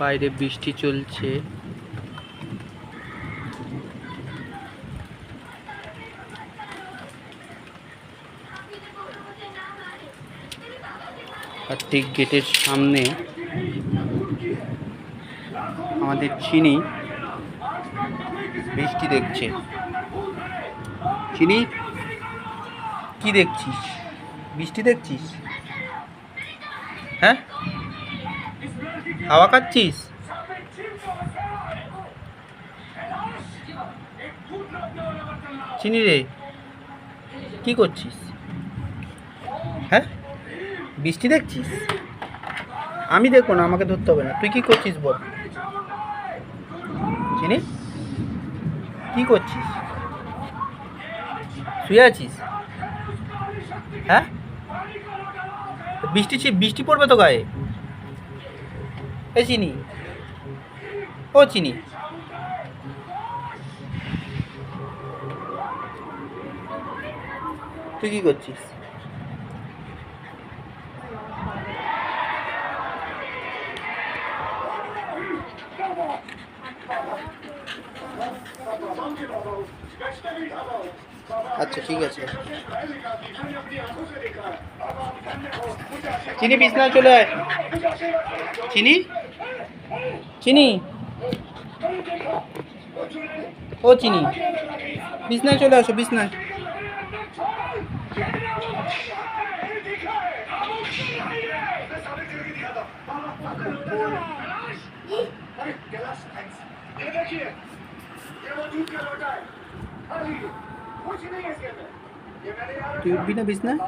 বাইরে বৃষ্টি চলছে। আর ঠিক গেটের সামনে আমাদের চিনি বৃষ্টি দেখছে। চিনি, কি দেখছিস? বৃষ্টি দেখছিস? হ্যাঁ, হাওয়া খাচ্ছিস? চিনি রে, কি করছিস? হ্যাঁ, বৃষ্টি দেখছিস? আমি দেখবো না, আমাকে ধরতে হবে না। তুই কি করছিস বল? চিনি, কি করছিস? শুয়ে আছিস? হ্যাঁ, বৃষ্টি পড়বে তো গায়ে। এ চিনি, ও চিনি, তুই কি করছিস? আচ্ছা ঠিক আছে। চিনি বিছনায় চলে আয়। চিনি, চিনি, ও চিনি, বিছনায় চলে আসো, বিছনায়। তুই উঠবি না বিছনায়?